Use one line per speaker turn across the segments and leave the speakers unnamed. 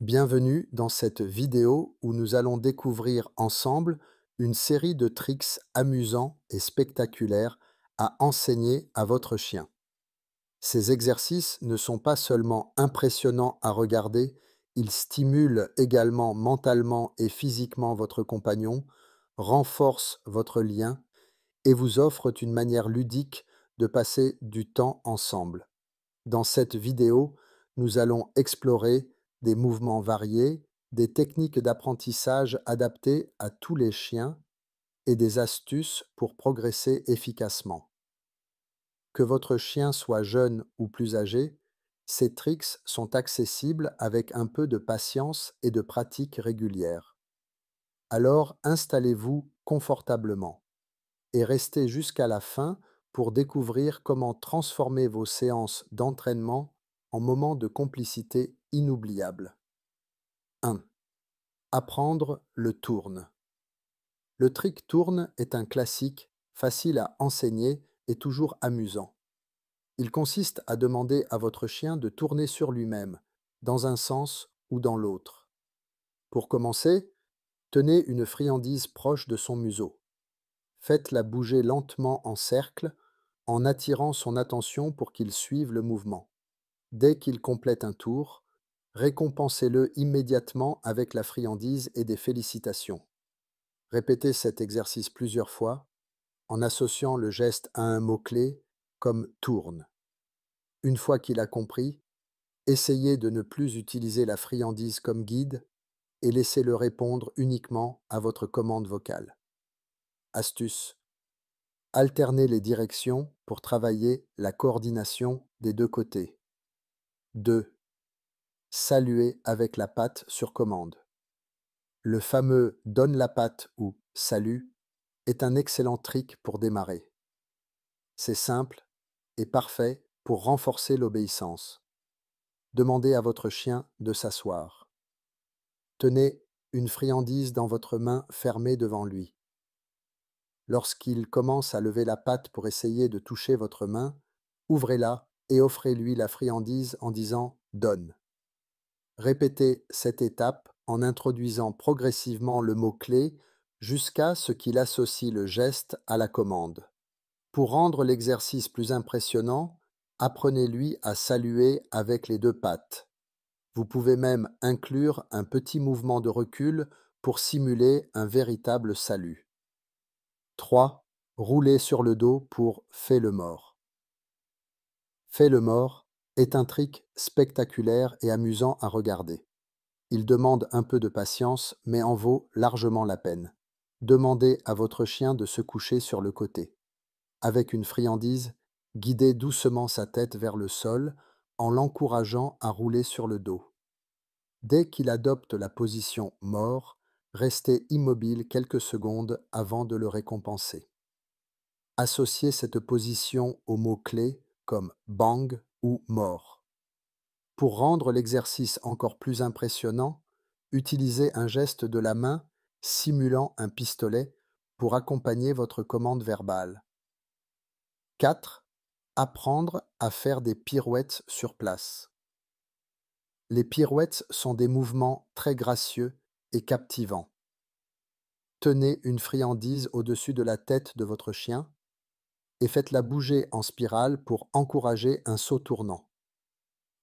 Bienvenue dans cette vidéo où nous allons découvrir ensemble une série de tricks amusants et spectaculaires à enseigner à votre chien. Ces exercices ne sont pas seulement impressionnants à regarder, ils stimulent également mentalement et physiquement votre compagnon, renforcent votre lien et vous offrent une manière ludique de passer du temps ensemble. Dans cette vidéo, nous allons explorer des mouvements variés, des techniques d'apprentissage adaptées à tous les chiens et des astuces pour progresser efficacement. Que votre chien soit jeune ou plus âgé, ces tricks sont accessibles avec un peu de patience et de pratique régulière. Alors installez-vous confortablement et restez jusqu'à la fin pour découvrir comment transformer vos séances d'entraînement en moments de complicité inoubliables. 1. Apprendre le tourne. Le trick tourne est un classique, facile à enseigner et toujours amusant. Il consiste à demander à votre chien de tourner sur lui-même, dans un sens ou dans l'autre. Pour commencer, tenez une friandise proche de son museau. Faites-la bouger lentement en cercle en attirant son attention pour qu'il suive le mouvement. Dès qu'il complète un tour, récompensez-le immédiatement avec la friandise et des félicitations. Répétez cet exercice plusieurs fois en associant le geste à un mot-clé comme tourne. Une fois qu'il a compris, essayez de ne plus utiliser la friandise comme guide et laissez-le répondre uniquement à votre commande vocale. Astuce: alternez les directions pour travailler la coordination des deux côtés. 2. Saluer avec la patte sur commande. Le fameux donne la patte ou salut est un excellent trick pour démarrer. C'est simple et parfait pour renforcer l'obéissance. Demandez à votre chien de s'asseoir. Tenez une friandise dans votre main fermée devant lui. Lorsqu'il commence à lever la patte pour essayer de toucher votre main, ouvrez-la et offrez-lui la friandise en disant donne. Répétez cette étape en introduisant progressivement le mot-clé jusqu'à ce qu'il associe le geste à la commande. Pour rendre l'exercice plus impressionnant, apprenez-lui à saluer avec les deux pattes. Vous pouvez même inclure un petit mouvement de recul pour simuler un véritable salut. 3. Rouler sur le dos pour fais le mort. Fais le mort est un trick spectaculaire et amusant à regarder. Il demande un peu de patience, mais en vaut largement la peine. Demandez à votre chien de se coucher sur le côté. Avec une friandise, guidez doucement sa tête vers le sol en l'encourageant à rouler sur le dos. Dès qu'il adopte la position mort, restez immobile quelques secondes avant de le récompenser. Associez cette position aux mots-clés comme bang ou mort. Pour rendre l'exercice encore plus impressionnant, utilisez un geste de la main simulant un pistolet pour accompagner votre commande verbale. 4. Apprendre à faire des pirouettes sur place. Les pirouettes sont des mouvements très gracieux et captivants. Tenez une friandise au-dessus de la tête de votre chien et faites-la bouger en spirale pour encourager un saut tournant.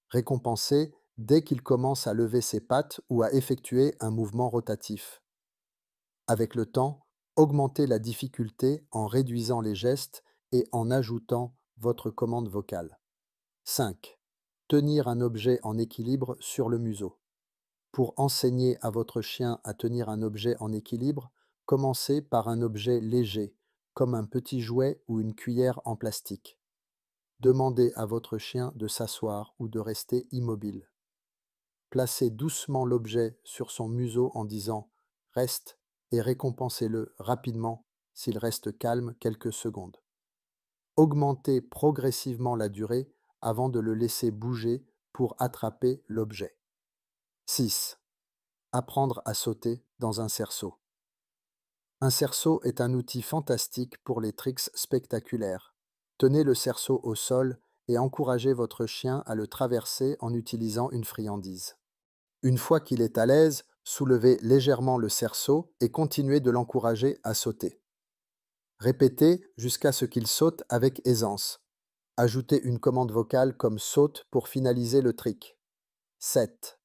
Récompensez dès qu'il commence à lever ses pattes ou à effectuer un mouvement rotatif. Avec le temps, augmentez la difficulté en réduisant les gestes et en ajoutant votre commande vocale. 5. Tenir un objet en équilibre sur le museau. Pour enseigner à votre chien à tenir un objet en équilibre, commencez par un objet léger, comme un petit jouet ou une cuillère en plastique. Demandez à votre chien de s'asseoir ou de rester immobile. Placez doucement l'objet sur son museau en disant « Reste » et récompensez-le rapidement s'il reste calme quelques secondes. Augmentez progressivement la durée avant de le laisser bouger pour attraper l'objet. 6. Apprendre à sauter dans un cerceau. Un cerceau est un outil fantastique pour les tricks spectaculaires. Tenez le cerceau au sol et encouragez votre chien à le traverser en utilisant une friandise. Une fois qu'il est à l'aise, soulevez légèrement le cerceau et continuez de l'encourager à sauter. Répétez jusqu'à ce qu'il saute avec aisance. Ajoutez une commande vocale comme saute pour finaliser le trick. 7.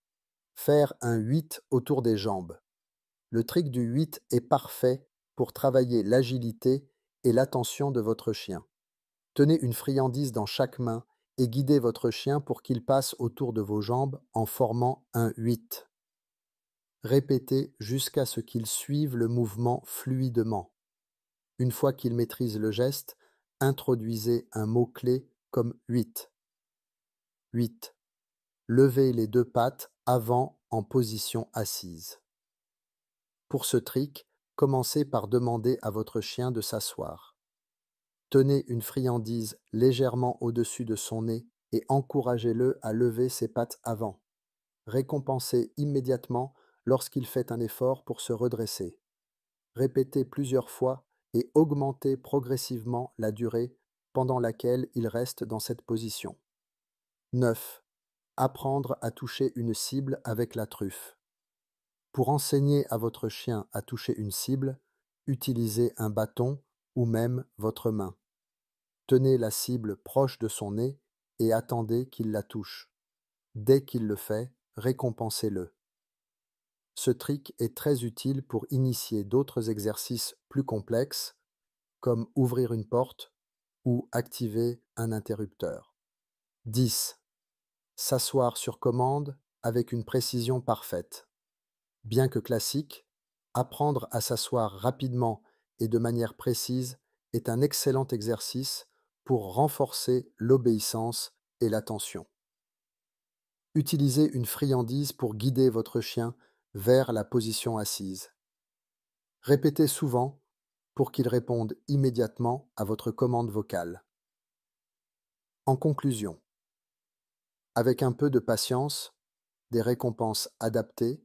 Faire un 8 autour des jambes. Le trick du 8 est parfait pour travailler l'agilité et l'attention de votre chien. Tenez une friandise dans chaque main et guidez votre chien pour qu'il passe autour de vos jambes en formant un 8. Répétez jusqu'à ce qu'il suive le mouvement fluidement. Une fois qu'il maîtrise le geste, introduisez un mot-clé comme 8. 8. Levez les deux pattes avant en position assise. Pour ce trick, commencez par demander à votre chien de s'asseoir. Tenez une friandise légèrement au-dessus de son nez et encouragez-le à lever ses pattes avant. Récompensez immédiatement lorsqu'il fait un effort pour se redresser. Répétez plusieurs fois et augmentez progressivement la durée pendant laquelle il reste dans cette position. 9. Apprendre à toucher une cible avec la truffe. Pour enseigner à votre chien à toucher une cible, utilisez un bâton ou même votre main. Tenez la cible proche de son nez et attendez qu'il la touche. Dès qu'il le fait, récompensez-le. Ce trick est très utile pour initier d'autres exercices plus complexes, comme ouvrir une porte ou activer un interrupteur. 10. S'asseoir sur commande avec une précision parfaite. Bien que classique, apprendre à s'asseoir rapidement et de manière précise est un excellent exercice pour renforcer l'obéissance et l'attention. Utilisez une friandise pour guider votre chien vers la position assise. Répétez souvent pour qu'il réponde immédiatement à votre commande vocale. En conclusion, avec un peu de patience, des récompenses adaptées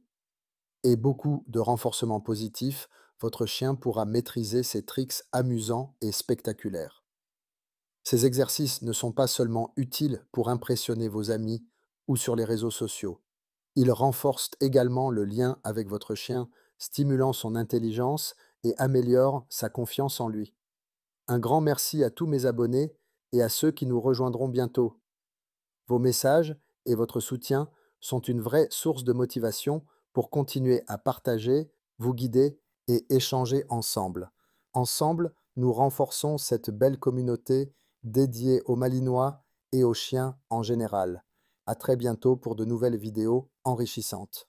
et beaucoup de renforcement positif, votre chien pourra maîtriser ces tricks amusants et spectaculaires. Ces exercices ne sont pas seulement utiles pour impressionner vos amis ou sur les réseaux sociaux. Ils renforcent également le lien avec votre chien, stimulant son intelligence et améliorent sa confiance en lui. Un grand merci à tous mes abonnés et à ceux qui nous rejoindront bientôt. Vos messages et votre soutien sont une vraie source de motivation pour continuer à partager, vous guider et échanger ensemble. Ensemble, nous renforçons cette belle communauté dédiée aux Malinois et aux chiens en général. À très bientôt pour de nouvelles vidéos enrichissantes.